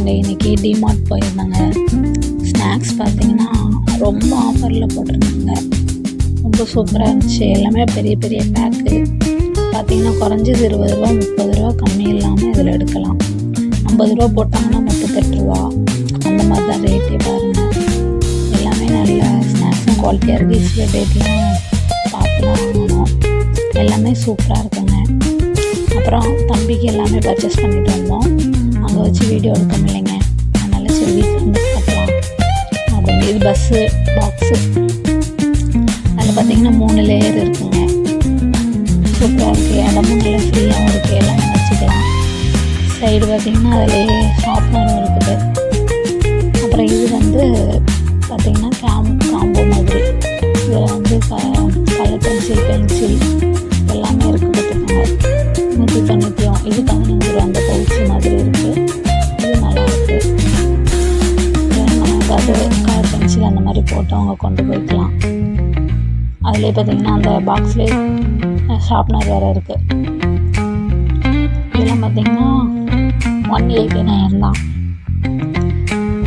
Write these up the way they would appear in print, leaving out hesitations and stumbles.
நாங்கள் இன்றைக்கி DMart போயிருந்தோங்க. Snacks பார்த்திங்கன்னா ரொம்ப ஆஃபரில் போட்டிருந்தாங்க. ரொம்ப சூப்பராக இருந்துச்சு. எல்லாமே பெரிய பெரிய பேக்கு பார்த்திங்கன்னா குறைஞ்சது 20 ரூபா 30 ரூபா கம்மி இல்லாமல் இதில் எடுக்கலாம். 50 ரூபா போட்டாங்கன்னா 38 ரூபா அந்த மாதிரி தான் ரேட்டே பாருங்கள். எல்லாமே நல்ல ஸ்நாக்ஸும் குவாலிட்டியாக இருக்குது. ஈஸியாக டேட்லாம் பார்த்து தான் வாங்கணும். எல்லாமே சூப்பராக இருக்குங்க. அப்புறம் தம்பிக்கு எல்லாமே பர்ச்சேஸ் பண்ணிட்டு வந்தோம். அங்கே வச்சு வீடியோ எடுக்க முடியலைங்க. அதனால் சரி வீட்டில் வந்து பார்க்கலாம் அப்படின்னு. இது பஸ்ஸு பாக்ஸு அதில் பார்த்திங்கன்னா 3 லேயர் இருக்குங்க. சூப்பராக இருக்குது. இடமும் நல்லா ஃப்ரீயாகவும் இருக்குது. எல்லாமே வச்சுக்கலாம். சைடு பார்த்திங்கன்னா அதிலே ஷாப்னரும் இருக்குது. அப்புறம் இது வந்து பார்த்திங்கன்னா காம்போ மாதிரி. இதில் வந்து கலர் பென்சில் எல்லாமே இருக்குது. பார்த்துக்கோங்க 190. இது 15 ரூபா. அந்த பவுச்சு மாதிரி இருக்குது. இது நல்லாயிருக்கு. ஏதாவது கலர் பென்சில் அந்த மாதிரி போட்டு அவங்க கொண்டு போய்க்கலாம். அதிலே பார்த்திங்கன்னா அந்த பாக்ஸ்லேயே ஷார்ப்னர் வேறு இருக்குது. இதெல்லாம் பார்த்திங்கன்னா 189 தான்.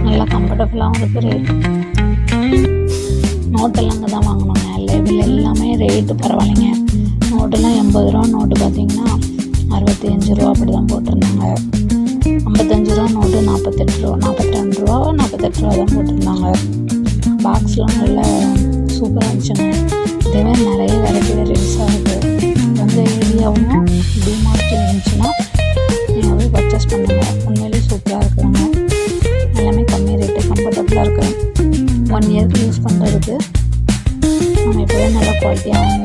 நல்லா கம்ஃபர்டபுளாகவும் இருக்குது. ரேட் நோட்டெல்லாம் அங்கே தான் வாங்கினோங்க. லேபிள் எல்லாமே ரேட்டு பரவாயில்லைங்க. நோட்டெல்லாம் 80 ரூபா நோட்டு பார்த்திங்கன்னா 65 ரூபா அப்படி தான் போட்டிருந்தாங்க. 55 ரூபா நோட்டு 48 ரூபா 42 ரூபா 48 ரூபா தான் போட்டிருந்தாங்க. பாக்ஸ்லாம் நல்லா சூப்பராக இருந்துச்சுங்க. இதேமாதிரி நிறைய வெரைட்டிஸாக இருக்குது. எந்த ஏரியாவும் டிமார்ட் இருந்துச்சுன்னா நீங்கள் போய் பர்ச்சேஸ் பண்ணுங்கள். உண்மையிலேயே சூப்பராக இருக்குதுங்க. எல்லாமே கம்மி ரேட்டு கம்ஃபர்டபுளாக இருக்குது. 1 இயருக்கு யூஸ் பண்ணுறதுக்கு நம்ம இப்போவே நல்லா குவாலிட்டியாக